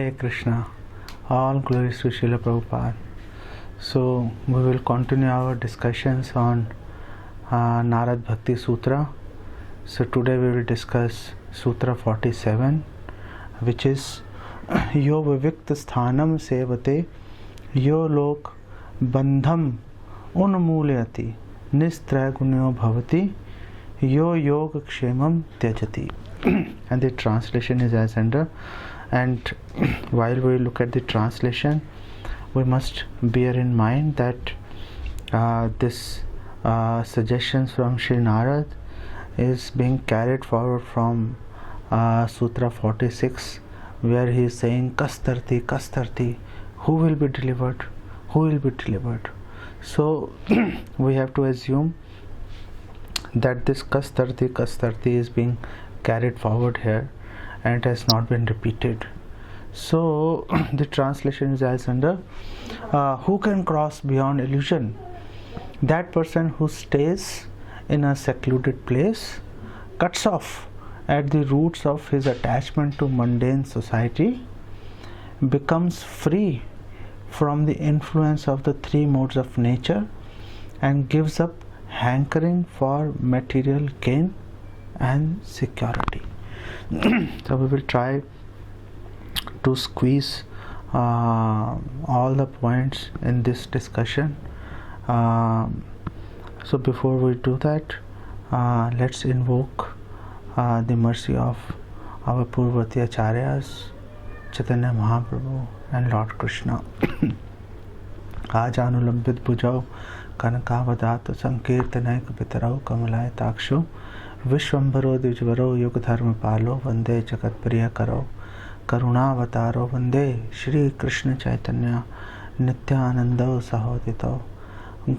Hare Krishna, all glories to Srila Prabhupada. So we will continue our discussions on Narad Bhakti Sutra. So today we will discuss Sutra 47, which is Yo Vivikta Sthanam Sevate Yo Lok Bandham Unmulyati Nistragunyo Bhavati Yo Yoga Kshemam Tyajati. And the translation is as under. And while we look at the translation, we must bear in mind that this suggestions from Sri Narad is being carried forward from Sutra 46, where he is saying Kastarti, Kastarti, who will be delivered, who will be delivered. So we have to assume that this Kastarti, Kastarti is being carried forward here and it has not been repeated. So the translation is as under, who can cross beyond illusion? That person who stays in a secluded place, cuts off at the roots of his attachment to mundane society, becomes free from the influence of the three modes of nature, and gives up hankering for material gain and security. So we will try to squeeze all the points in this discussion. So before we do that, let's invoke the mercy of our Purvati Acharyas, Chaitanya Mahaprabhu and Lord Krishna. Ajanulambit bhujau kanakavadato sankirtanaik pitarau kamalay takshu विश्वम्भरो द्विजवरो युग धर्म पालो वंदे जगत प्रिय करो करुणावतारो वंदे श्री कृष्ण चैतन्य नित्यानंदो सहोदितो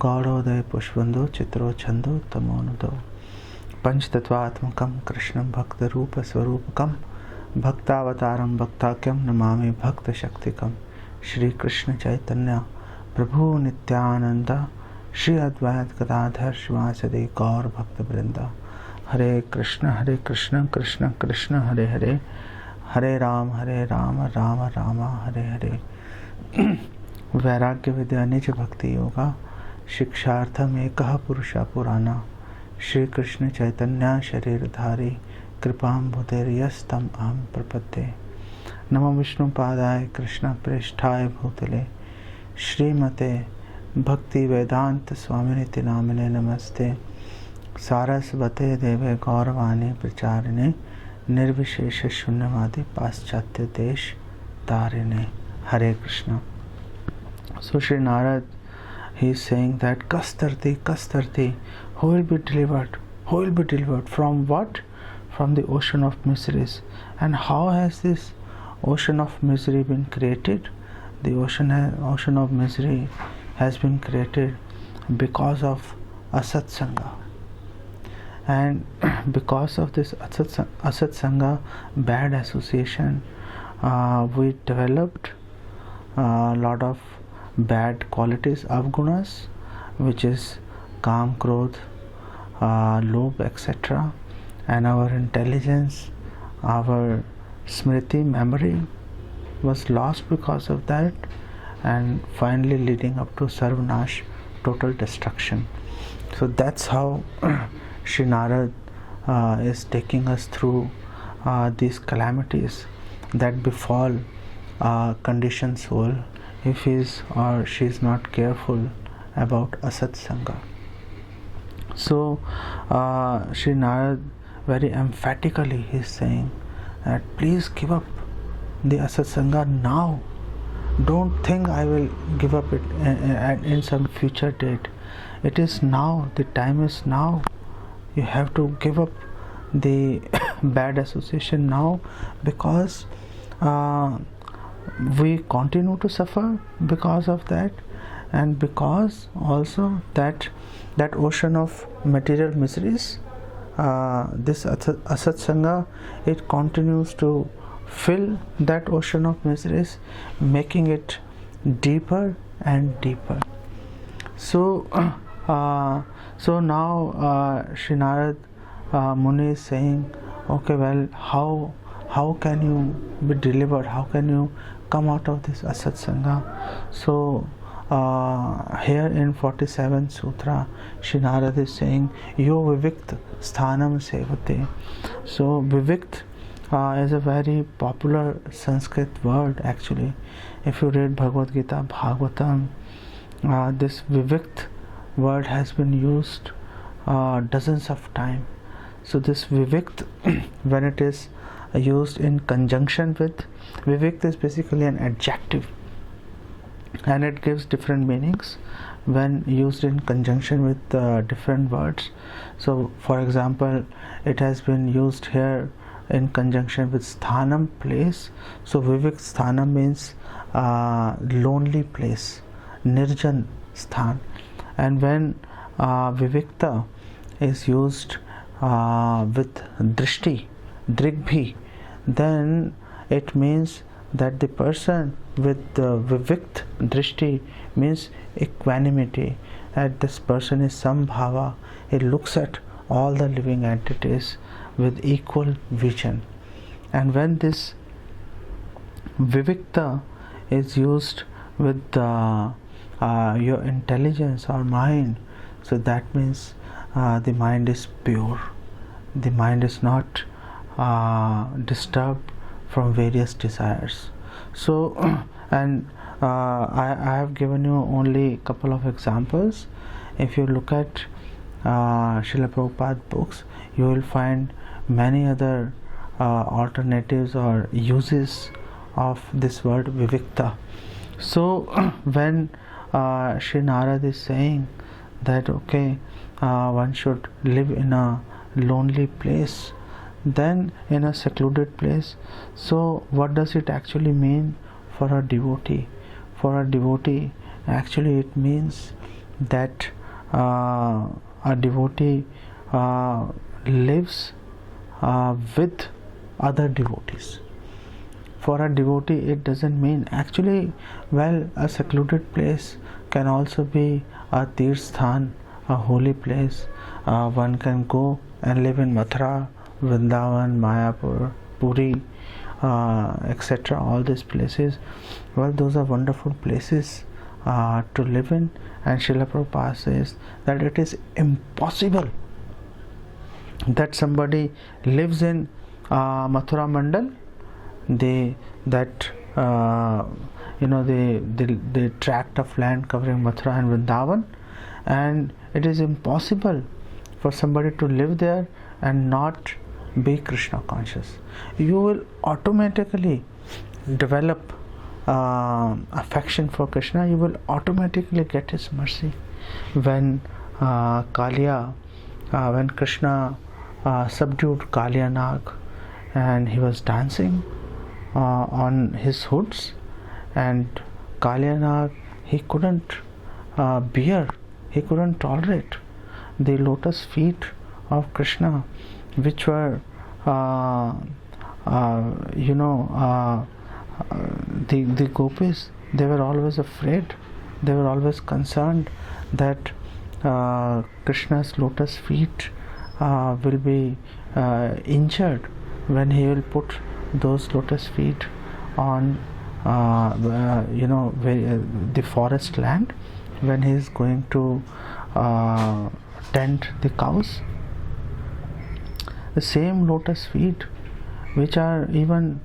गौड़ोदय पुष्पंदो चित्रो छंदो तमोनुदो पंचतत्वात्मकं कृष्णं भक्त रूप स्वरूपकं भक्तावतारं भक्ताख्यं नमामि भक्त शक्तिकं श्री कृष्ण चैतन्य प्रभु नित्यानंद श्री अद्वैत गदाधर शिवासदि गौर भक्त वृंदा हरे कृष्ण कृष्ण कृष्ण हरे हरे हरे राम राम राम हरे हरे. वैराग्य विद्या निज भक्ति योगा शिक्षार्थम एकः पुरुषः पुराना श्री कृष्ण चैतन्य शरीरधारी कृपाम्बुधैर्यस्तम अहं प्रपद्ये. नमो विष्णुपादाय कृष्ण प्रेष्ठाय भूतले श्रीमते भक्ति वेदांत स्वामिनिति नामिने नमस्ते. सारस्वते देवे गौरवाणी प्रचारिणे निर्विशेष शून्यवादी पाश्चात्य देश तारिणे. Hare Krishna. So Sri Narad, he is saying that Kastarti, Kastarti, who will be delivered? Who will be delivered from what? From the ocean of miseries. And how has this ocean of misery been created? The ocean of misery has been created because of Asat Sangha. And because of this Asat Sangha, bad association, we developed a lot of bad qualities, avgunas, which is Kam, Krodh, Lobh, etc. And our intelligence, our smriti, memory was lost because of that, and finally leading up to Sarvanash, total destruction. So that's how Sri Narad is taking us through these calamities that befall conditioned soul if he is or she is not careful about Asat Sangha. So Sri Narad very emphatically is saying that please give up the Asat Sangha now. Don't think I will give up it in some future date. It is now, the time is now. You have to give up the bad association now, because we continue to suffer because of that, and because also that ocean of material miseries, this Asat Sangha, it continues to fill that ocean of miseries, making it deeper and deeper. So now Sri Narad Muni is saying, okay, well, how can you be delivered, how can you come out of this asatsanga. So here in 47th sutra, Shri Narad is saying, Yo Vivikt Sthanam Sevate. So Vivikt is a very popular Sanskrit word actually. If you read Bhagavad Gita, Bhagavatam, this Vivikt word has been used dozens of times. So this Vivikt, when it is used in conjunction with, Vivikt is basically an adjective, and it gives different meanings when used in conjunction with different words. So for example, it has been used here in conjunction with sthanam, place. So Vivik sthanam means lonely place, nirjan sthan. And when vivikta is used with drishti, drigbhi, then it means that the person with the vivikt drishti means equanimity, that this person is sambhava, he looks at all the living entities with equal vision. And when this vivikta is used with your intelligence or mind, so that means the mind is pure, the mind is not disturbed from various desires. So and I have given you only a couple of examples. If you look at Srila Prabhupada books, you will find many other alternatives or uses of this word vivikta. So when Sri Narad is saying that okay, one should live in a lonely place, then in a secluded place, so what does it actually mean for a devotee? For a devotee, actually it means that a devotee lives with other devotees. For a devotee, it doesn't mean actually, well, a secluded place can also be a tirthan, a holy place. One can go and live in Mathura, Vrindavan, Mayapur, Puri, etc. All these places, well, those are wonderful places to live in. And Srila Prabhupada says that it is impossible that somebody lives in Mathura Mandal, the tract of land covering Mathura and Vrindavan, and it is impossible for somebody to live there and not be Krishna conscious. You will automatically develop affection for Krishna. You will automatically get His mercy. When when Krishna subdued Kaliya Nag and he was dancing on his hoods, and Kaliya Nag, he couldn't bear, he couldn't tolerate the lotus feet of Krishna, which were the gopis, they were always afraid, they were always concerned that Krishna's lotus feet will be injured when he will put those lotus feet on the forest land, when he is going to tend the cows. The same lotus feet, which are even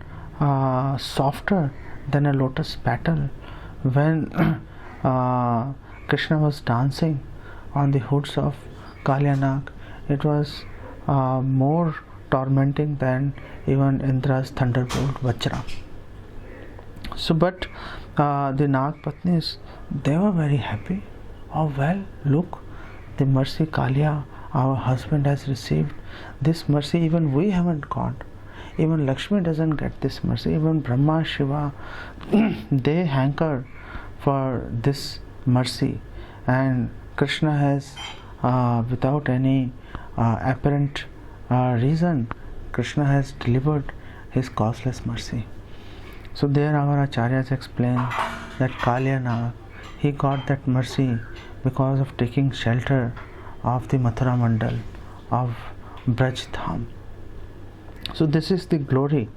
softer than a lotus petal, when Krishna was dancing on the hoods of Kaliya Nag, it was more tormenting than even Indra's thunderbolt Vajra. So, but the Nag Patnis, they were very happy. Oh well, look, the mercy Kaliya, our husband, has received. This mercy even we haven't got. Even Lakshmi doesn't get this mercy. Even Brahma, Shiva, they hanker for this mercy. And Krishna has, without any apparent reason, Krishna has delivered his causeless mercy. So there our acharyas explain that Kaliya Nag, he got that mercy because of taking shelter of the Mathura Mandal of Braj Dham. So this is the glory.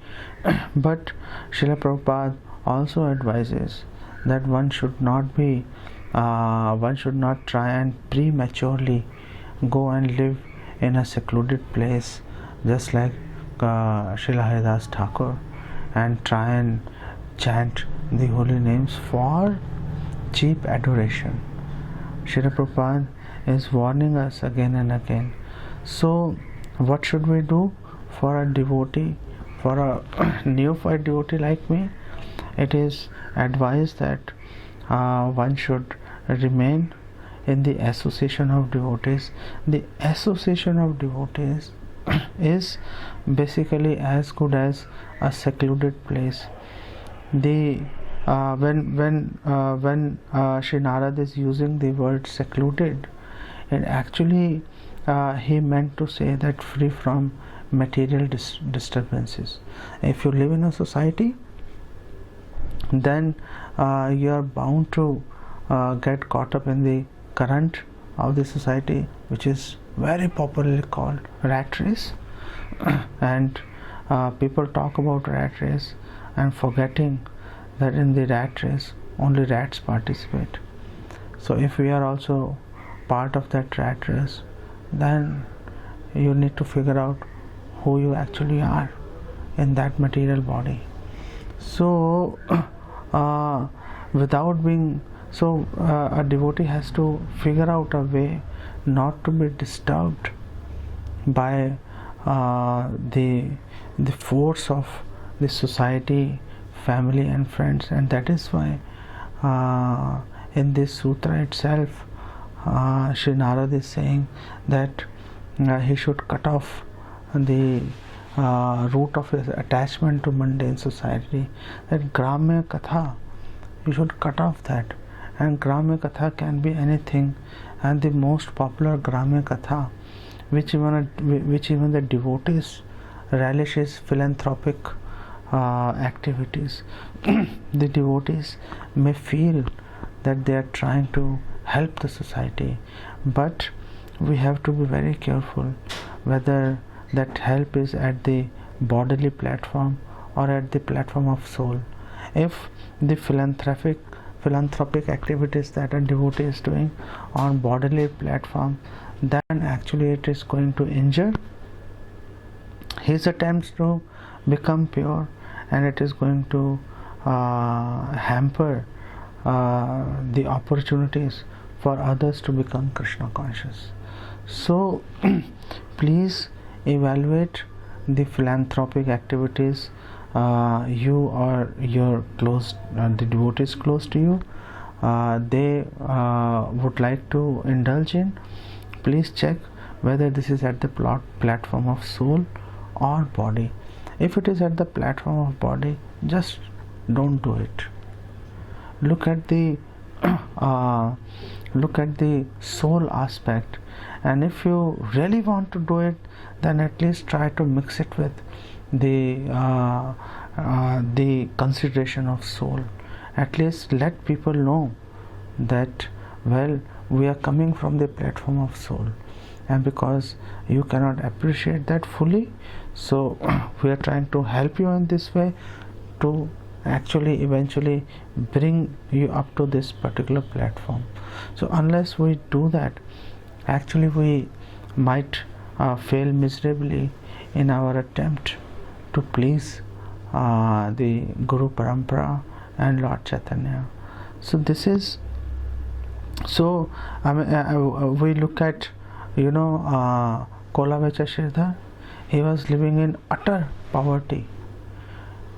But Srila Prabhupada also advises that one should not try and prematurely go and live in a secluded place, just like Srila Haridas Thakur, and try and chant the holy names for cheap adoration. Srila Prabhupada is warning us again and again. So what should we do for a devotee, for a neophyte devotee like me? It is advised that one should remain in the association of devotees. The association of devotees is basically as good as a secluded place. The when Sri Narad is using the word secluded, it actually he meant to say that free from material disturbances. If you live in a society, then you are bound to get caught up in the current of the society, which is very popularly called rat race. And people talk about rat race and forgetting that in the rat race only rats participate. So if we are also part of that rat race, then you need to figure out who you actually are in that material body. So a devotee has to figure out a way not to be disturbed by the force of the society, family and friends. And that is why in this sutra itself Sri Narad is saying that he should cut off the root of his attachment to mundane society, that Gramya Katha, you should cut off that. And Gramya Katha can be anything, and the most popular Gramya Katha, which even the devotees relish, is philanthropic activities. The devotees may feel that they are trying to help the society, but we have to be very careful whether that help is at the bodily platform or at the platform of soul. If the philanthropic activities that a devotee is doing on bodily platform, then actually it is going to injure his attempts to become pure, and it is going to hamper the opportunities for others to become Krishna conscious. So please evaluate the philanthropic activities you or your close the devotees close to you they would like to indulge in. Please check whether this is at the platform of soul or body. If it is at the platform of body, just don't do it. Look at the soul aspect, and if you really want to do it, then at least try to mix it with the consideration of soul. At least let people know that, well, we are coming from the platform of soul, and because you cannot appreciate that fully, so we are trying to help you in this way to actually eventually bring you up to this particular platform. So unless we do that, actually we might fail miserably in our attempt to please the Guru Parampara and Lord Chaitanya. So this is, so we look at, Kolavecha Shirdhar. He was living in utter poverty.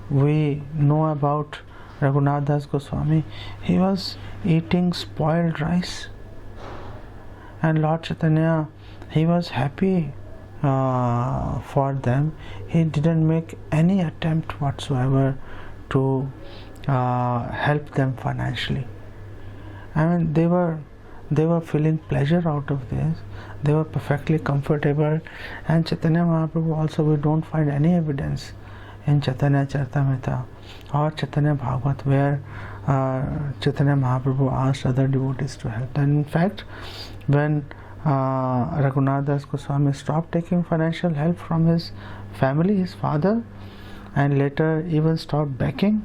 We know about Raghunath Das Goswami. He was eating spoiled rice, and Lord Chaitanya, he was happy for them. He didn't make any attempt whatsoever to help them financially. I mean, they were feeling pleasure out of this. They were perfectly comfortable. And Chaitanya Mahaprabhu also, we don't find any evidence in Chaitanya Charitamrita or Chaitanya Bhagavat where Chaitanya Mahaprabhu asked other devotees to help. And in fact, when Raghunath Das Goswami stopped taking financial help from his family, his father, and later even stopped begging.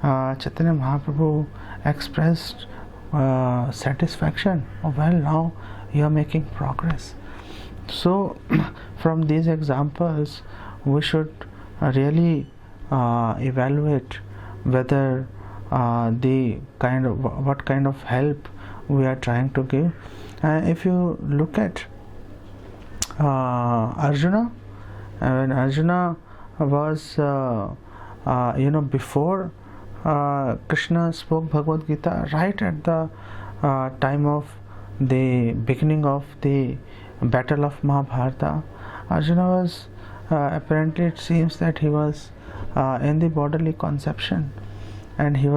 Chaitanya Mahaprabhu expressed satisfaction. Oh, well, now you are making progress. So from these examples we should really evaluate whether what kind of help we are trying to give. If you look at Arjuna, when Arjuna was before Krishna spoke Bhagavad Gita, right at the time of the beginning of the battle of Mahabharata, Arjuna was apparently, it seems that he was in the bodily conception, and he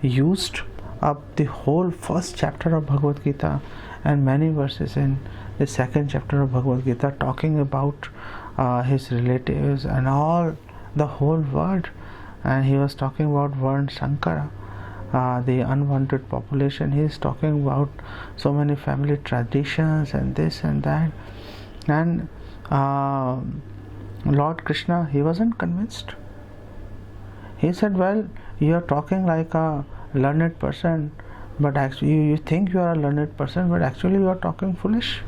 used up the whole first chapter of Bhagavad Gita and many verses in the second chapter of Bhagavad Gita, talking about his relatives and all the whole world. And he was talking about Varna Shankara, the unwanted population. He is talking about so many family traditions and this and that. And Lord Krishna, he wasn't convinced. He said, well, you are talking like a learned person, but actually you think you are a learned person, but actually you are talking foolish.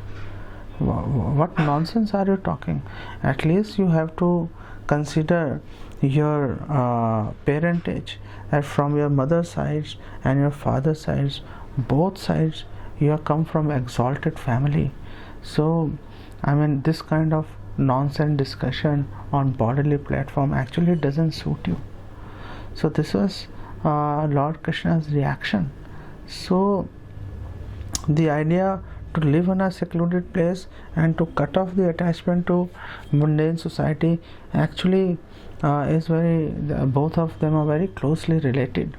What nonsense are you talking? At least you have to consider your parentage, that from your mother's sides and your father's sides, both sides, you have come from exalted family. So this kind of nonsense discussion on bodily platform actually doesn't suit you. So this was Lord Krishna's reaction. So the idea to live in a secluded place and to cut off the attachment to mundane society actually is both of them are very closely related.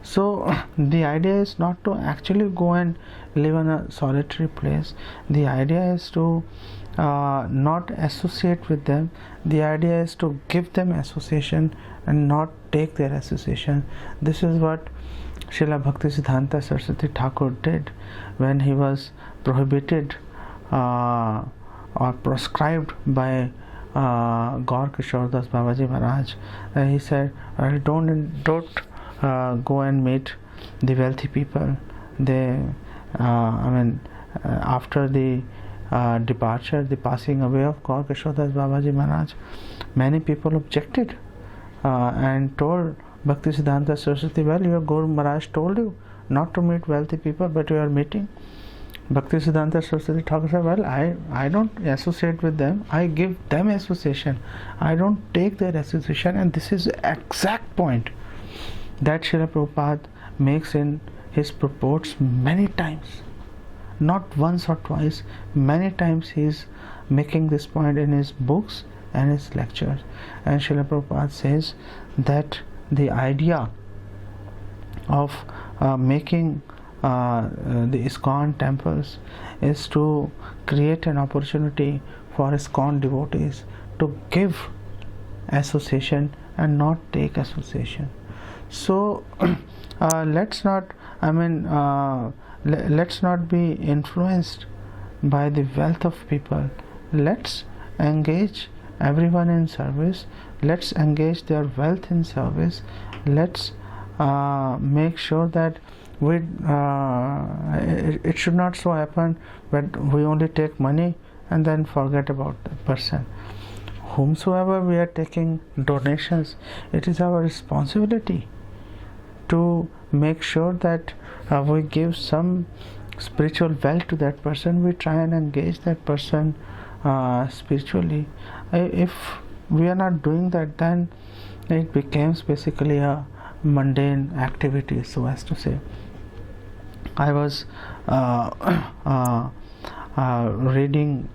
So the idea is not to actually go and live in a solitary place. The idea is to not associate with them. The idea is to give them association and not take their association. This is what Srila Bhaktisiddhanta Saraswati Thakur did when he was prohibited or proscribed by Gaur Kishore Das Babaji Maharaj. He said, well, don't go and meet the wealthy people. They after the departure, the passing away of Gaur Kishore Das Babaji Maharaj, many people objected and told Bhaktisiddhanta Saraswati, well, your Guru Maharaj told you not to meet wealthy people, but you are meeting. Bhaktisiddhanta Saraswati Thakur said, well, I don't associate with them, I give them association, I don't take their association. And this is the exact point that Srila Prabhupada makes in his purports many times, not once or twice, many times he is making this point in his books and his lectures. And Srila Prabhupada says that the idea of making the ISKCON temples is to create an opportunity for ISKCON devotees to give association and not take association. So let's not be influenced by the wealth of people. Let's engage everyone in service. Let's engage their wealth in service. Let's make sure that it should not so happen that we only take money and then forget about the person. Whomsoever we are taking donations, it is our responsibility to make sure that we give some spiritual wealth to that person. We try and engage that person spiritually. If we are not doing that, then it becomes basically a mundane activity, so as to say. I was reading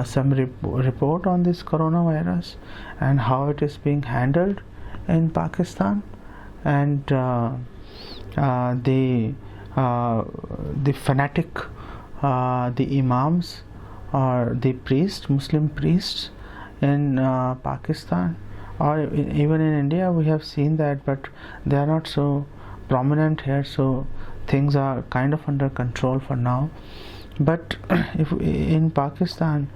some report on this coronavirus and how it is being handled in Pakistan, and the fanatic, the imams or the priests, Muslim priests in Pakistan or even in India, we have seen that, but they are not so prominent here. So things are kind of under control for now. But if in Pakistan,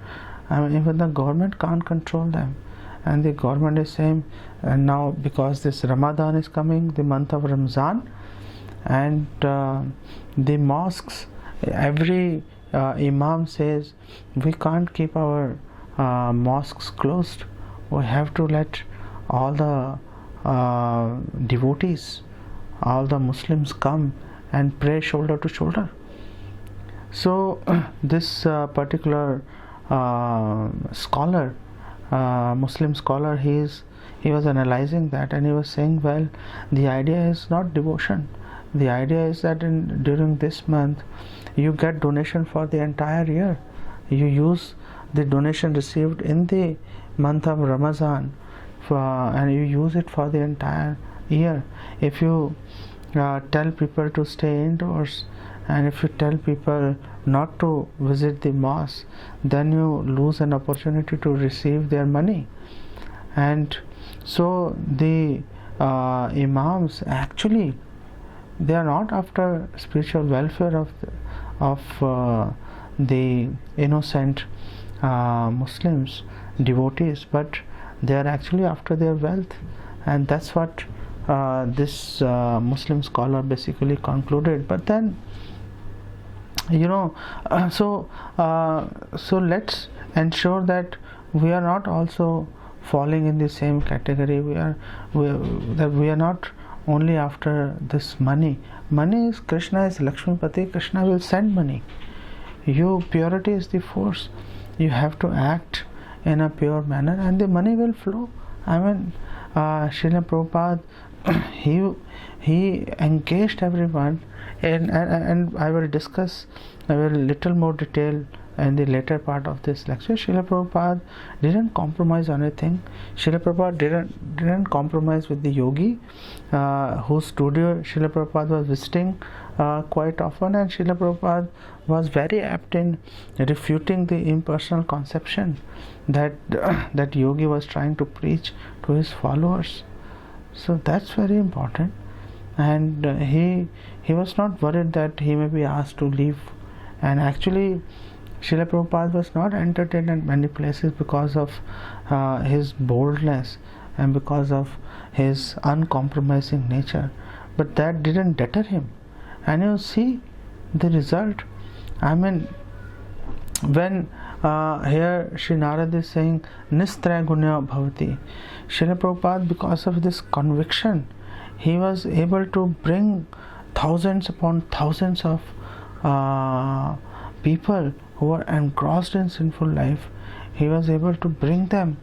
I mean, even the government can't control them, and the government is saying now, because this Ramadan is coming, the month of Ramzan, and the mosques, every imam says we can't keep our mosques closed. We have to let all the devotees, all the Muslims come and pray shoulder to shoulder. So this particular scholar, Muslim scholar, he was analyzing that, and he was saying, well, the idea is not devotion. The idea is that during this month you get donation for the entire year. You use the donation received in the month of Ramadan and you use it for the entire year. If you tell people to stay indoors, and if you tell people not to visit the mosque, then you lose an opportunity to receive their money. And so the imams, actually, they are not after spiritual welfare of the innocent Muslims, devotees, but they are actually after their wealth. And that's what this Muslim scholar basically concluded. But then, so let's ensure that we are not also falling in the same category. We are not only after this money. Money is, Krishna is Lakshmipati. Krishna will send money. Purity is the force. You have to act in a pure manner, and the money will flow. I mean, Srila Prabhupada, he engaged everyone, and I will discuss a little more detail in the later part of this lecture. Srila Prabhupada didn't compromise on anything. Srila Prabhupada didn't compromise with the yogi whose studio Srila Prabhupada was visiting quite often, and Srila Prabhupada was very apt in refuting the impersonal conception that yogi was trying to preach to his followers. So that's very important. And he was not worried that he may be asked to leave. And actually, Srila Prabhupada was not entertained at many places because of his boldness and because of his uncompromising nature. But that didn't deter him. And you see the result. I mean, when here Sri Narad is saying Nistra Gunya Bhavati, Srila Prabhupada, because of this conviction, he was able to bring thousands upon thousands of people who were engrossed in sinful life. He was able to bring them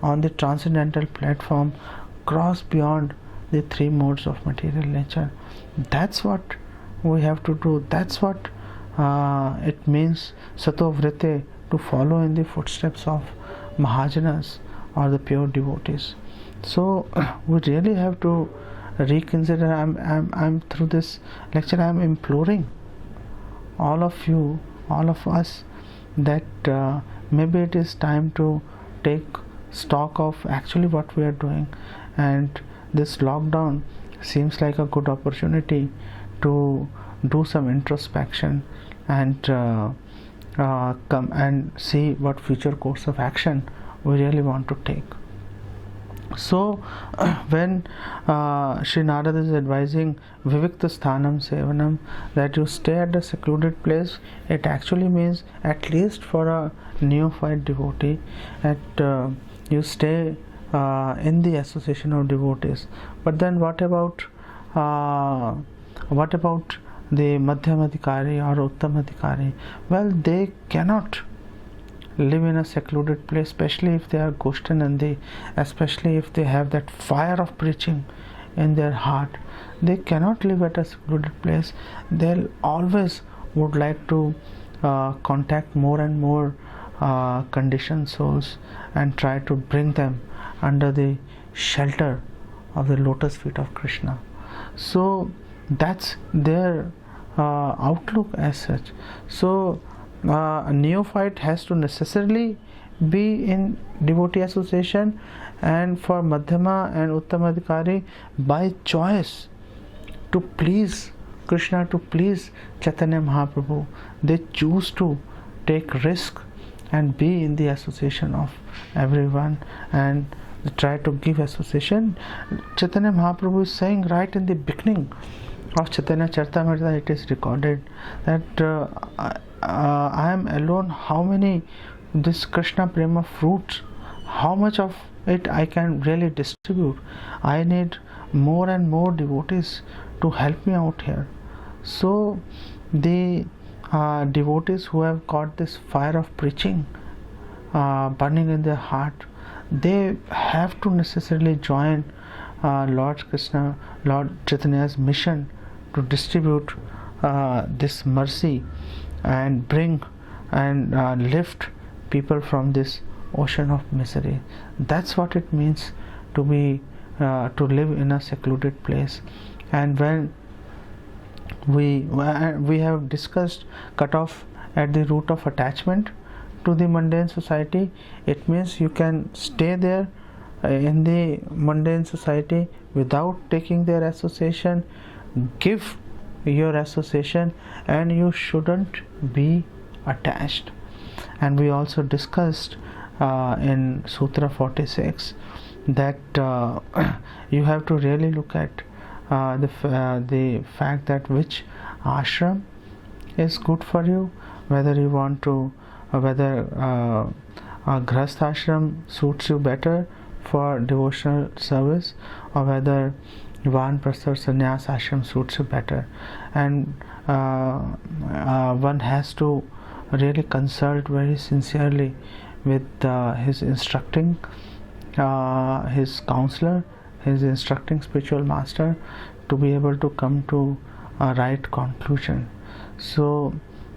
on the transcendental platform, cross beyond the three modes of material nature. That's what we have to do. That's what it means, Sato Vrite, to follow in the footsteps of Mahajanas or the pure devotees. So we really have to reconsider. I'm through this lecture, I'm imploring all of you, all of us, that maybe it is time to take stock of actually what we are doing. And this lockdown seems like a good opportunity to do some introspection and come and see what future course of action we really want to take. So when Sri Narada is advising Vivikta Sthanam Sevanam, that you stay at a secluded place, it actually means, at least for a neophyte devotee, that you stay in the association of devotees. But then what about the Madhyamadhikari or Uttamadhikari? Well, they cannot live in a secluded place, especially if they are Goshtanandi, especially if they have that fire of preaching in their heart. They cannot live at a secluded place. They'll always would like to contact more and more conditioned souls and try to bring them under the shelter of the lotus feet of Krishna. So that's their outlook as such. So a neophyte has to necessarily be in devotee association, and for Madhyama and Uttamadhikari, by choice, to please Krishna to please Chaitanya Mahaprabhu, they choose to take risk and be in the association of everyone and try to give association. Chaitanya Mahaprabhu is saying right in the beginning of Chaitanya Charitamrita, it is recorded that I am alone. How many this Krishna Prema fruits, how much of it I can really distribute? I need more and more devotees to help me out here. So the devotees who have got this fire of preaching burning in their heart, they have to necessarily join Lord Krishna, Lord Chaitanya's mission to distribute this mercy and bring and lift people from this ocean of misery. That's what it means to be to live in a secluded place. And when we have discussed cut off at the root of attachment to the mundane society, it means you can stay there in the mundane society without taking their association, give your association, and you shouldn't be attached. And we also discussed in Sutra 46 that you have to really look at the fact that which ashram is good for you, whether you want to whether a grahasth ashram suits you better for devotional service, or whether Vanaprastha or Sannyas ashram suits you better. And one has to really consult very sincerely with his instructing his counselor, his instructing spiritual master, to be able to come to a right conclusion. So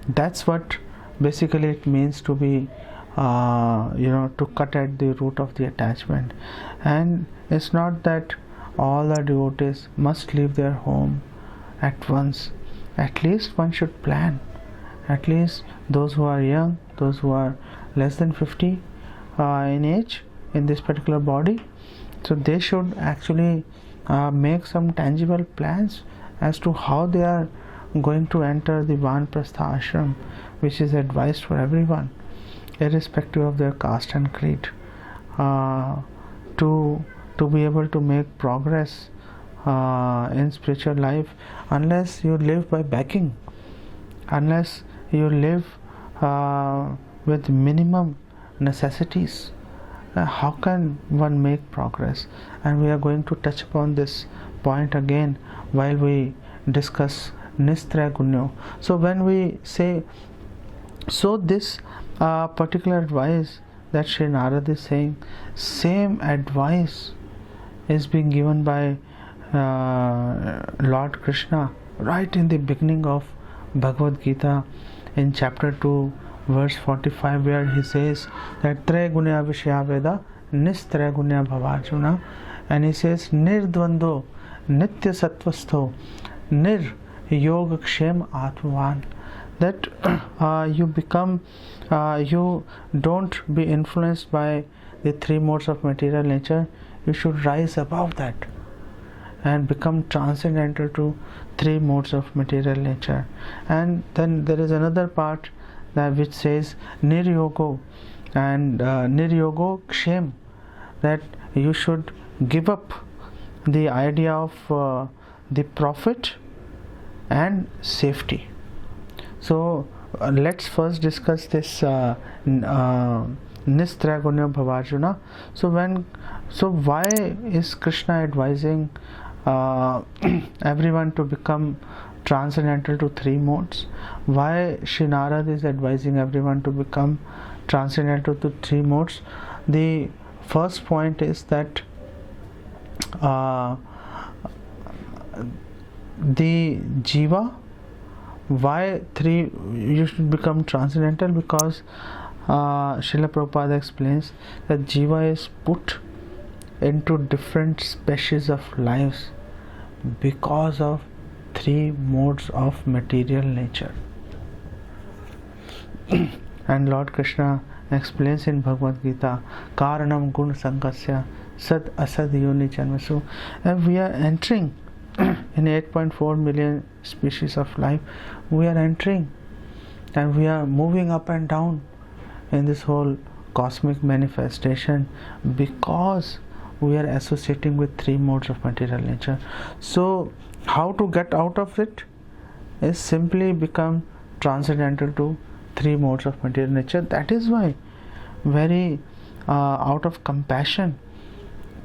that's what basically it means to be to cut at the root of the attachment. And it's not that all the devotees must leave their home at once. At least one should plan. At least those who are young, those who are less than 50 in age in this particular body, so they should actually make some tangible plans as to how they are going to enter the Vanaprastha ashram, which is advised for everyone, irrespective of their caste and creed, to be able to make progress in spiritual life. Unless you live by begging, unless you live with minimum necessities, how can one make progress? And we are going to touch upon this point again while we discuss Nistraya Gunyo. So when we say, so this particular advice that Sri Narad is saying, same advice is being given by Lord Krishna right in the beginning of Bhagavad Gita in chapter 2 verse 45, where he says that Traya Gunya Vishya Veda Nistraya Gunya Bhavarjuna, and he says Nirdvando Nitya Sattvasto Nir Yoga Kshem Atmavan, that you become you don't be influenced by the three modes of material nature. You should rise above that and become transcendental to three modes of material nature. And then there is another part that which says Niryogo, and Niryogo Kshem, that you should give up the idea of the profit and safety. So let's first discuss this Nistraya Gunya Bhavarjuna. So why is Krishna advising everyone to become transcendental to three modes? Why Sri Narad is advising everyone to become transcendental to three modes? The first point is that the jiva, why three you should become transcendental? Because Srila Prabhupada explains that jiva is put into different species of lives because of three modes of material nature. And Lord Krishna explains in Bhagavad Gita, Karanam Gun Sangasya Sad Asad Yoni Janmasu, and we are entering in 8.4 million species of life, we are entering and we are moving up and down in this whole cosmic manifestation because we are associating with three modes of material nature. So how to get out of it is simply become transcendental to three modes of material nature. That is why very out of compassion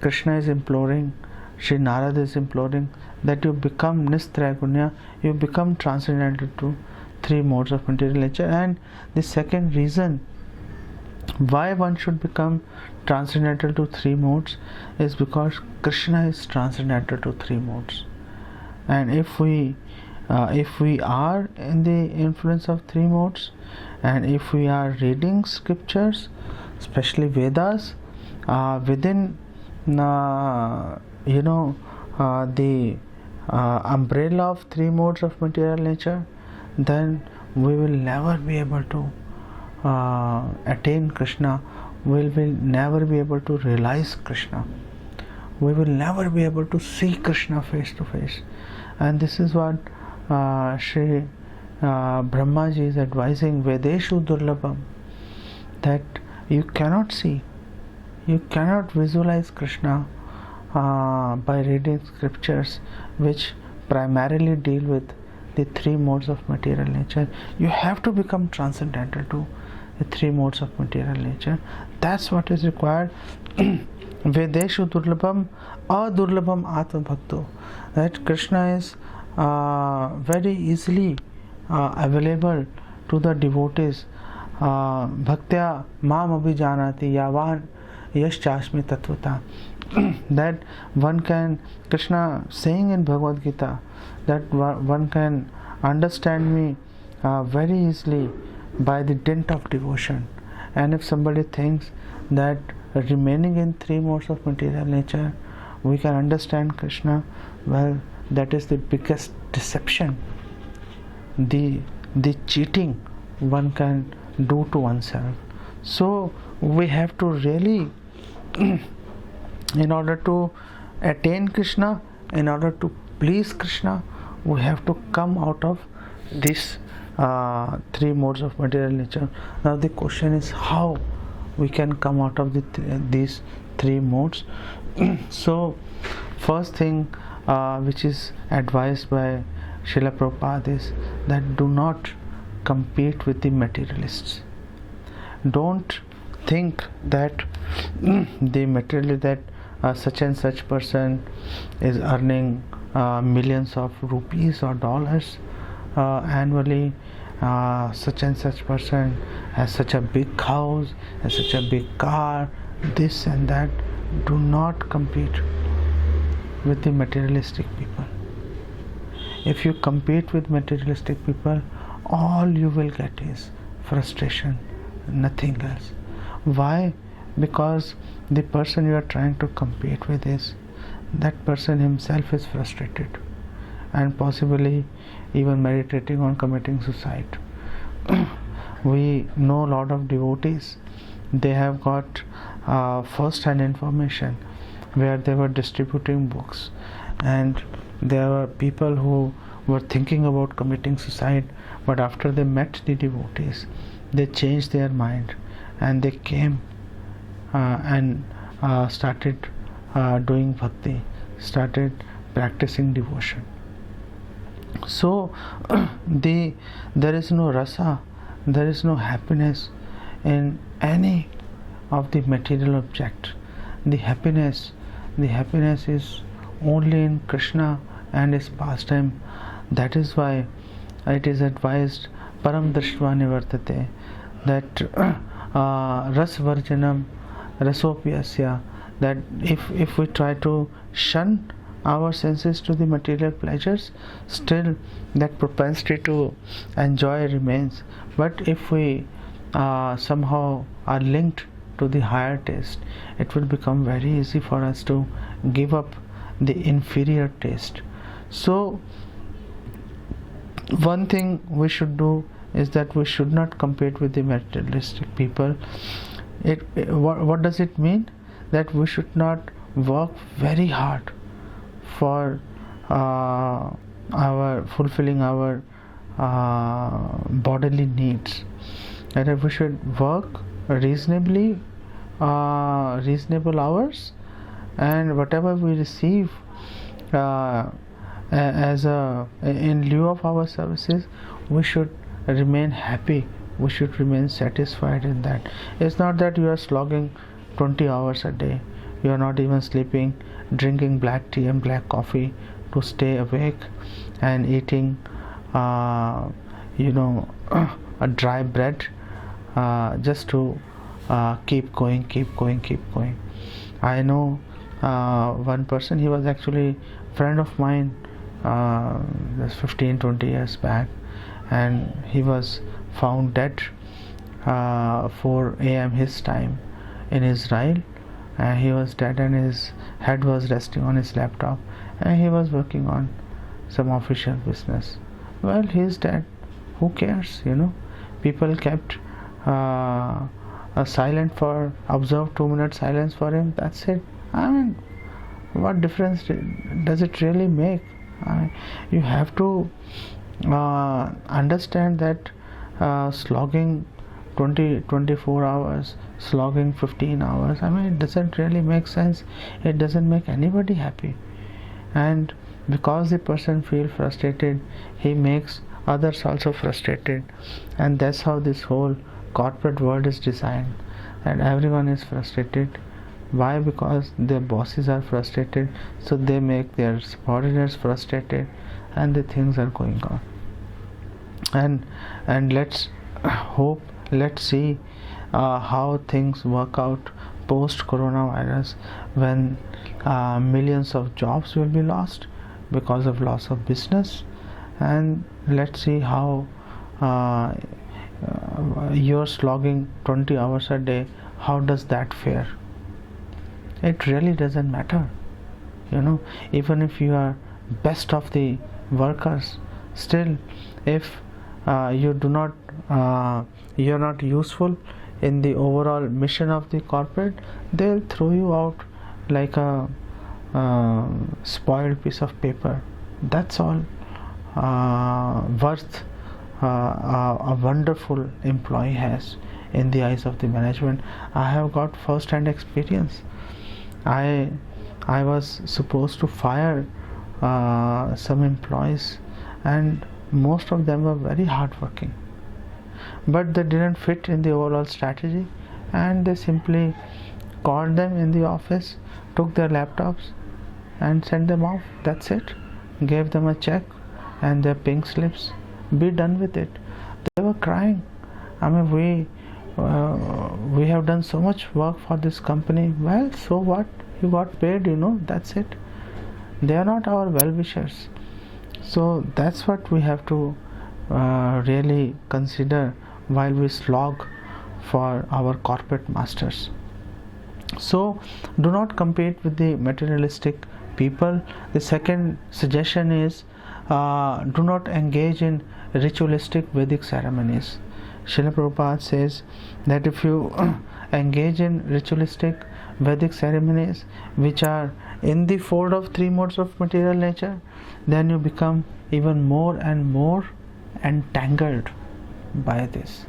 Krishna is imploring, Sri Narada is imploring that you become Nistragunya, you become transcendental to three modes of material nature. And the second reason why one should become transcendental to three modes is because Krishna is transcendental to three modes. And if we are in the influence of three modes, and if we are reading scriptures, especially Vedas, within the umbrella of three modes of material nature, then we will never be able to attain Krishna. We will never be able to realize Krishna. We will never be able to see Krishna face to face. And this is what Sri Brahmaji is advising, Vedeshu Durlabham, that you cannot see, you cannot visualize Krishna by reading scriptures which primarily deal with the three modes of material nature. You have to become transcendental to the three modes of material nature. That's what is required. Vedeshu Durlabham Adurlabham Atma Bhakto, that Krishna is very easily available to the devotees. Bhaktya Mam Abhijanati Yavan Yaschasmi Tatvata, that one can, Krishna saying in Bhagavad Gita, that one can understand me very easily by the dint of devotion. And if somebody thinks that remaining in three modes of material nature we can understand Krishna, well, that is the biggest deception, the cheating one can do to oneself. So we have to really in order to attain Krishna, in order to please Krishna, we have to come out of these three modes of material nature. Now the question is how we can come out of these three modes. So first thing which is advised by Srila Prabhupada is that do not compete with the materialists. Don't think that the materialist, that such and such person is earning millions of rupees or dollars annually, such and such person has such a big house, has such a big car, this and that. Do not compete with the materialistic people. If you compete with materialistic people, all you will get is frustration, nothing else. Why? Because the person you are trying to compete with is, that person himself is frustrated and possibly even meditating on committing suicide. We know a lot of devotees, they have got first-hand information where they were distributing books, and there were people who were thinking about committing suicide, but after they met the devotees, they changed their mind and they came and started doing bhakti, started practicing devotion. So there is no rasa, there is no happiness in any of the material object. The happiness is only in Krishna and his pastime. That is why it is advised param drishtva nivartate, that rasvarjanam rasopyasya, that if we try to shun our senses to the material pleasures, still that propensity to enjoy remains. But if we somehow are linked to the higher taste, it will become very easy for us to give up the inferior taste. So one thing we should do is that we should not compete with the materialistic people. What does it mean? That we should not work very hard for our fulfilling our bodily needs. That we should work reasonably, reasonable hours, and whatever we receive as in lieu of our services, we should remain happy, we should remain satisfied in that. It's not that you are slogging 20 hours a day, you are not even sleeping, drinking black tea and black coffee to stay awake, and eating a dry bread just to keep going. I know one person, he was actually friend of mine, that's 15-20 years back, and he was found dead 4 a.m. his time in Israel, and he was dead and his head was resting on his laptop, and he was working on some official business. Well, he is dead, who cares, people kept observed 2 minutes silence for him, that's it. I mean, what difference does it really make? You have to understand that slogging 24 hours, slogging 15 hours, it doesn't really make sense. It doesn't make anybody happy, and because the person feels frustrated, he makes others also frustrated, and that's how this whole corporate world is designed, and everyone is frustrated. Why? Because their bosses are frustrated, so they make their subordinates frustrated, and the things are going on. And let's hope, let's see how things work out post coronavirus, when millions of jobs will be lost because of loss of business, and let's see how you're slogging 20 hours a day, how does that fare? It really doesn't matter, even if you are best of the workers, still if you're not useful in the overall mission of the corporate, they'll throw you out like a spoiled piece of paper. That's all worth a wonderful employee has in the eyes of the management. I have got first-hand experience. I was supposed to fire some employees, and most of them were very hardworking, but they didn't fit in the overall strategy, and they simply called them in the office, took their laptops and sent them off. That's it. Gave them a check and their pink slips. Be done with it. They were crying. We have done so much work for this company. Well, so what? You got paid, that's it. They are not our well-wishers. So that's what we have to really consider while we slog for our corporate masters. So do not compete with the materialistic people. The second suggestion is do not engage in ritualistic Vedic ceremonies. Srila Prabhupada says that if you engage in ritualistic Vedic ceremonies which are in the fold of 3 modes of material nature, then you become even more and more entangled by this.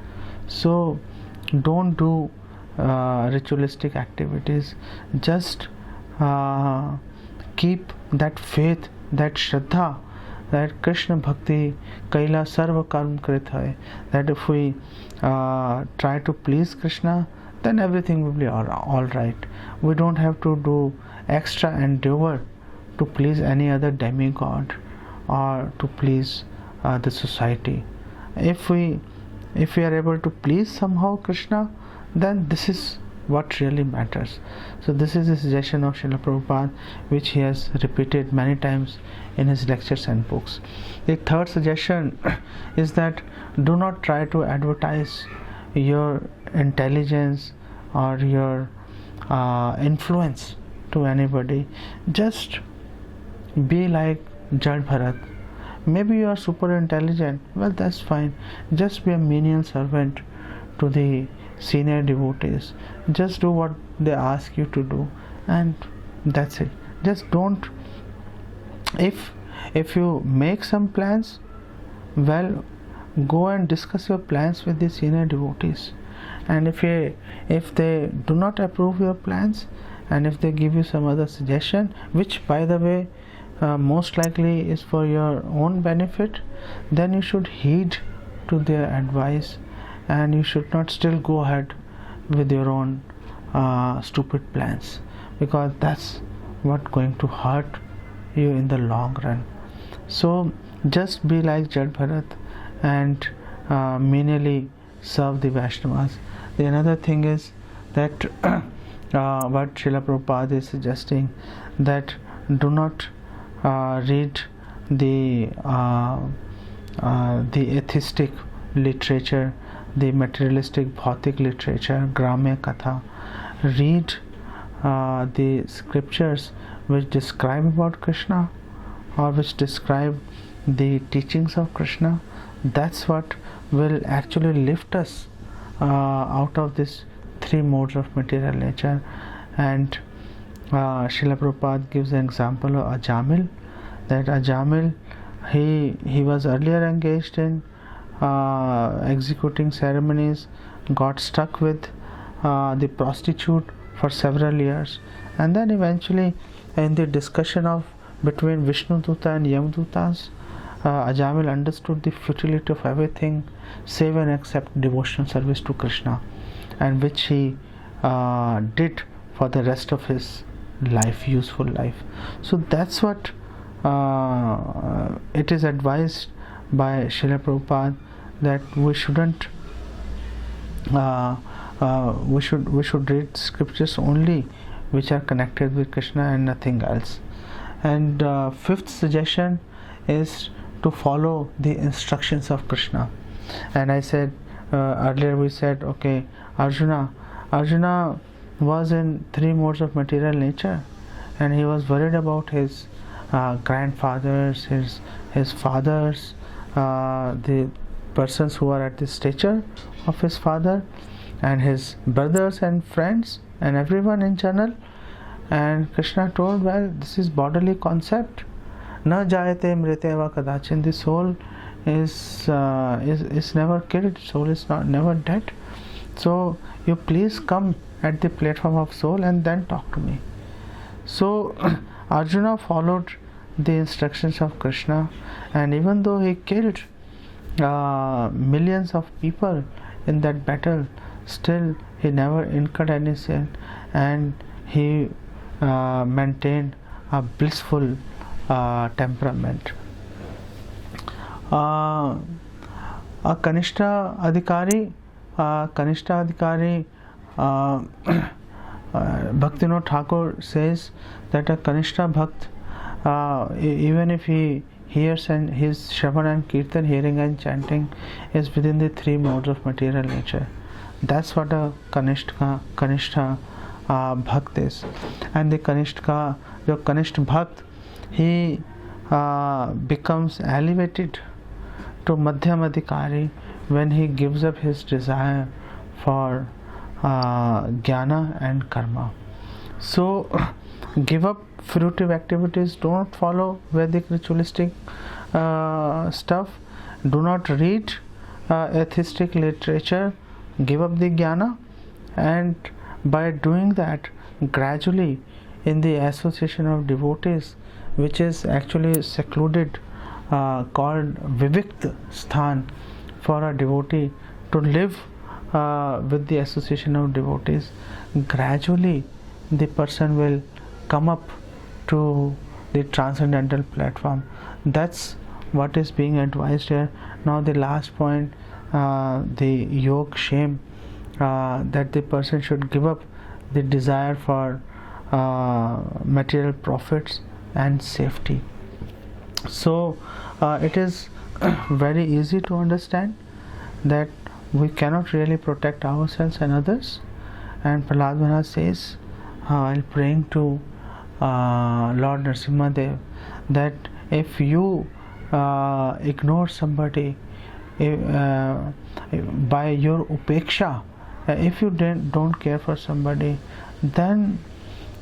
So don't do ritualistic activities. Just keep that faith, that Shraddha, that Krishna Bhakti Kaila Sarva Karm Krit Hai, that if we try to please Krishna, then everything will be all right. We don't have to do extra endeavor to please any other demigod or to please the society. If we are able to please somehow Krishna, then this is what really matters. So this is the suggestion of Srila Prabhupada, which he has repeated many times in his lectures and books. The third suggestion is that do not try to advertise your intelligence or your influence to anybody. Just be like Jad Bharat. Maybe you are super intelligent, well, that's fine. Just be a menial servant to the senior devotees. Just do what they ask you to do, and that's it. Just don't, if If you make some plans, well, go and discuss your plans with the senior devotees. And if they do not approve your plans, and if they give you some other suggestion, which by the way most likely is for your own benefit, then you should heed to their advice, and you should not still go ahead with your own stupid plans, because that's what going to hurt you in the long run. So just be like Jad Bharat and menially serve the Vaishnavas. The another thing is that what Srila Prabhupada is suggesting, that do not read the atheistic literature, the materialistic bhautik literature, Gramya Katha. Read the scriptures which describe about Krishna, or which describe the teachings of Krishna. That's what will actually lift us out of this three modes of material nature. And Srila Prabhupada gives an example of Ajamil, that Ajamil, he was earlier engaged in executing ceremonies, got stuck with the prostitute for several years, and then eventually in the discussion of between Vishnu Duta and Yamadutas, Ajamil understood the futility of everything save and except devotional service to Krishna, and which he did for the rest of his life, useful life. So that's what it is advised by Srila Prabhupada, that we shouldn't we should read scriptures only which are connected with Krishna and nothing else. And fifth suggestion is to follow the instructions of Krishna. And I said earlier, we said, okay, Arjuna was in three modes of material nature, and he was worried about his grandfathers, his fathers, the persons who are at the stature of his father, and his brothers and friends, and everyone in general. And Krishna told, well, this is bodily concept. Na jayate mrite va kadachin. The soul is never killed. Soul is never dead. So you please come at the platform of soul and then talk to me. So Arjuna followed the instructions of Krishna, and even though he killed millions of people in that battle, still he never incurred any sin, and he maintained a blissful temperament. A Kanishta Adhikari, Bhaktivinoda Thakur says that a Kanishta Bhakt, even if he hears and his Shravan and Kirtan, hearing and chanting, is within the three modes of material nature. That's what a Kanishta Bhakt is. And the Kanishta Bhakt, he becomes elevated to Madhyam Adhikari when he gives up his desire for jnana and karma. So give up fruitive activities, don't follow Vedic ritualistic stuff, do not read atheistic literature, give up the jnana, and by doing that, gradually in the association of devotees, which is actually secluded, called Vivikt Sthan for a devotee to live with the association of devotees, gradually the person will come up to the transcendental platform. That's what is being advised here. Now the last point, the yog shame, that the person should give up the desire for material profits and safety. So it is very easy to understand that we cannot really protect ourselves and others. And Prahlad Maharaj says, while praying to Lord Narasimha Dev, that if you ignore somebody by your upeksha, if you don't care for somebody, then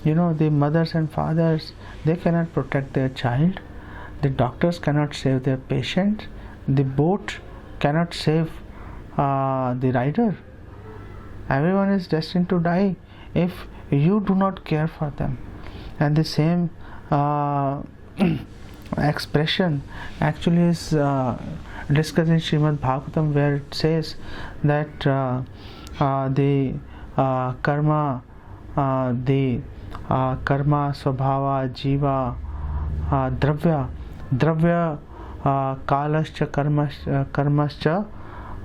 the mothers and fathers, they cannot protect their child. The doctors cannot save their patient. The boat cannot save the rider. Everyone is destined to die if you do not care for them. And the same expression actually is discussed in Srimad Bhagavatam, where it says that the karma, svabhava, jiva, dravya, kalascha, karmascha,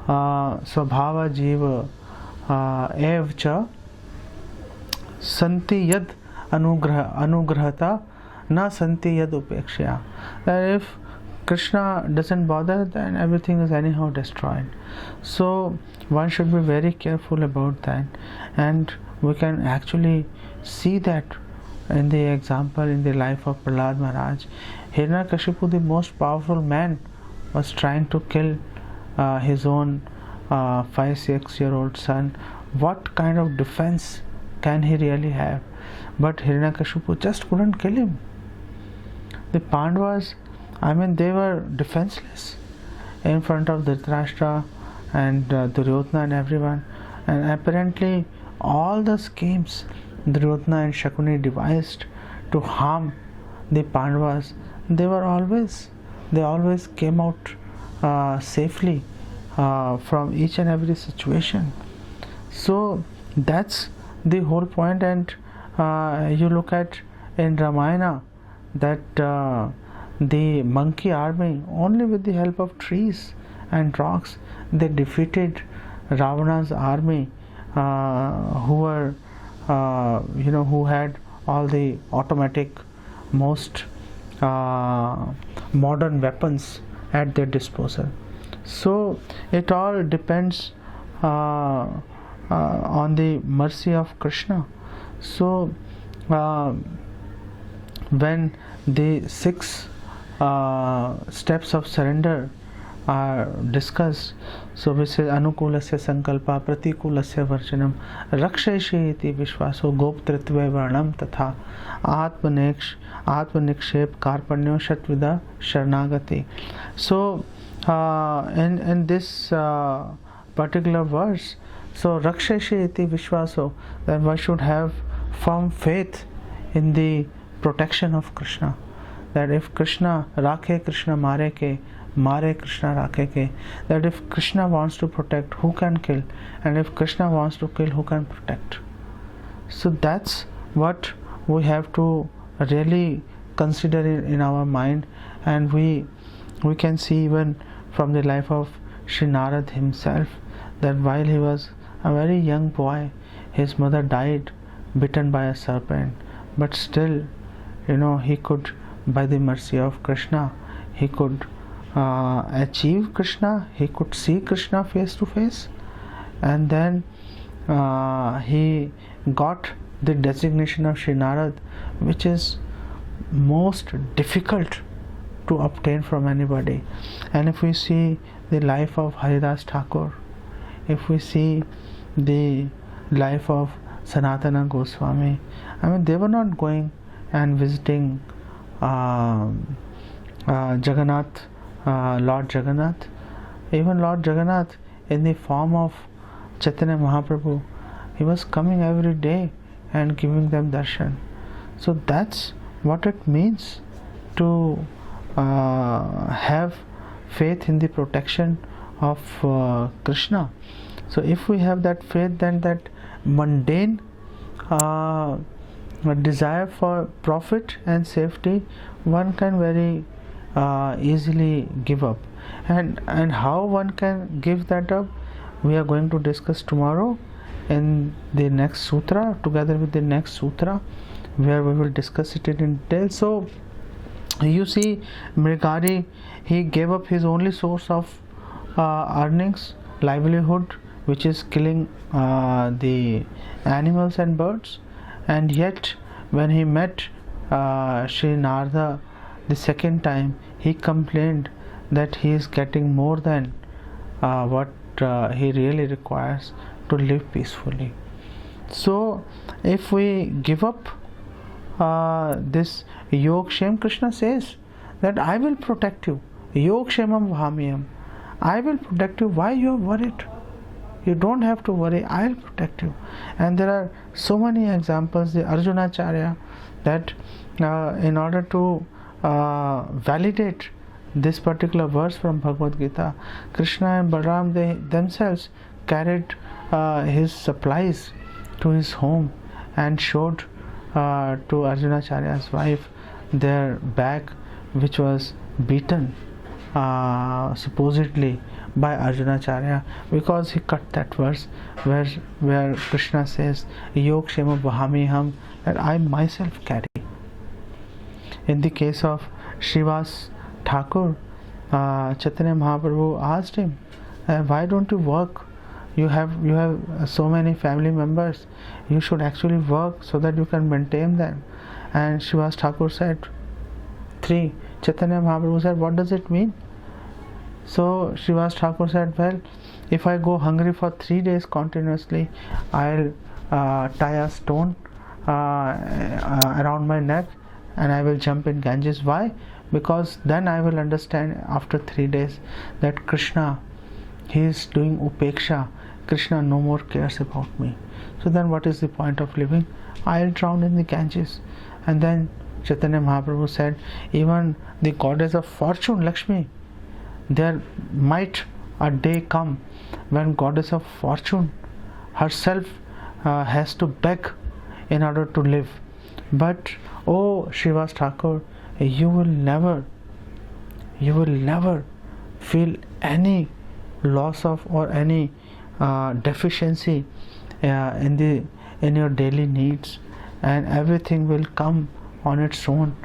svabhava, jiva, evcha, santi yad anugrahata, na santi yad upekshya. That if Krishna doesn't bother, then everything is anyhow destroyed. So one should be very careful about that, and we can actually see that in the example in the life of Prahlad Maharaj. Hiranyakashipu, the most powerful man, was trying to kill his own 5-6-year-old son. What kind of defense can he really have? But Hiranyakashipu just couldn't kill him. The Pandavas, they were defenseless in front of Dhritarashtra and Duryodhana and everyone. And apparently all the schemes Duryodhana and Shakuni devised to harm the Pandavas, they always came out safely from each and every situation. So that's the whole point. And you look at in Ramayana that the monkey army, only with the help of trees and rocks, they defeated Ravana's army, who had all the automatic, most modern weapons at their disposal. So it all depends on the mercy of Krishna. So when the 6 steps of surrender are discussed, so we say anukulasya sankalpa pratikulasya varjanam rakshaishi iti vishvaso goptritve varnam tatha atmanikshep karpanyo shatvida sharnagati. So in this particular verse, so rakshaishi iti vishvaso, that one should have firm faith in the protection of Krishna. That if Krishna rakhe, Krishna mare ke, mare Krishna rakhe ke. That if Krishna wants to protect, who can kill? And if Krishna wants to kill, who can protect? So that's what we have to really consider in our mind. And we can see even from the life of Sri Narad himself, that while he was a very young boy, his mother died bitten by a serpent, but still, he could, by the mercy of Krishna, he could achieve Krishna, he could see Krishna face to face, and then he got the designation of Sri Narad, which is most difficult to obtain from anybody. And if we see the life of Haridas Thakur, if we see the life of Sanatana Goswami, they were not going and visiting Jagannath, Lord Jagannath. Even Lord Jagannath, in the form of Chaitanya Mahaprabhu, he was coming every day and giving them darshan. So that's what it means to have faith in the protection of Krishna. So if we have that faith, then that mundane desire for profit and safety, one can very easily give up. And how one can give that up, we are going to discuss tomorrow in the next sutra, together with the next sutra, where we will discuss it in detail. So you see, Mrigari, he gave up his only source of earnings, livelihood, which is killing the animals and birds. And yet when he met Sri Narada the second time, he complained that he is getting more than what he really requires to live peacefully. So if we give up this Yogshem, Krishna says that I will protect you. Yogkshemam vhamiyam. I will protect you. Why you are worried? You don't have to worry. I will protect you. And there are so many examples. The Arjunacharya, that in order to validate this particular verse from Bhagavad Gita, Krishna and Balaram, they themselves carried his supplies to his home and showed to Arjunacharya's wife their bag, which was beaten supposedly by Arjunacharya, because he cut that verse where Krishna says Yogkshema Vahamiham, that I myself carry. In the case of Srivas Thakur, Chaitanya Mahaprabhu asked him, why don't you work? You have so many family members. You should actually work so that you can maintain them. And Srivas Thakur said, 3. Chaitanya Mahaprabhu said, what does it mean? So Srivas Thakur said, well, if I go hungry for 3 days continuously, I'll tie a stone around my neck and I will jump in Ganges. Why? Because then I will understand after 3 days that Krishna, he is doing upeksha. Krishna no more cares about me. So then what is the point of living? I'll drown in the Ganges. And then Chaitanya Mahaprabhu said, even the goddess of fortune, Lakshmi, there might a day come when goddess of fortune herself has to beg in order to live. But oh Srivas Thakur, you will never feel any loss of or any deficiency in your daily needs, and everything will come on its own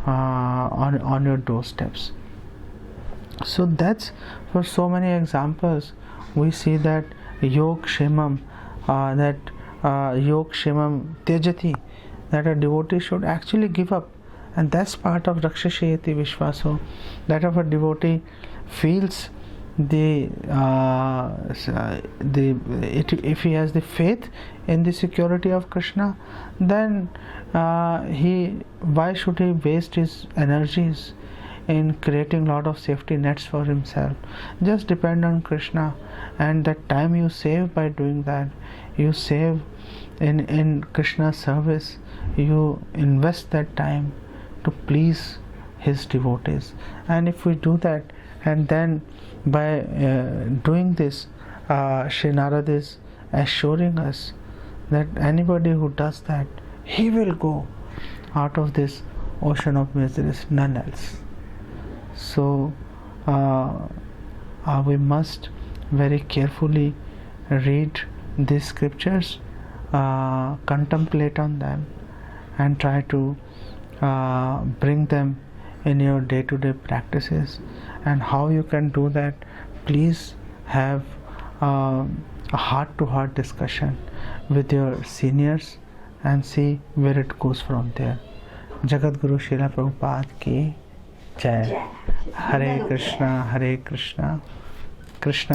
on your doorsteps. So that's, for so many examples we see that Yogkshemam Tyajati, that a devotee should actually give up. And that's part of Rakshashayati Vishwaso, that if a devotee feels if he has the faith in the security of Krishna, then why should he waste his energies in creating lot of safety nets for himself? Just depend on Krishna, and that time you save by doing that, you save in Krishna's service, you invest that time to please his devotees. And if we do that, and then by doing this, Sri Narad is assuring us that anybody who does that, he will go out of this ocean of miseries, none else. So we must very carefully read these scriptures, contemplate on them, and try to bring them in your day-to-day practices. And how you can do that? Please have a heart-to-heart discussion with your seniors and see where it goes from there. Jagat Guru Srila Prabhupada ki Jai. Hare Krishna, Krishna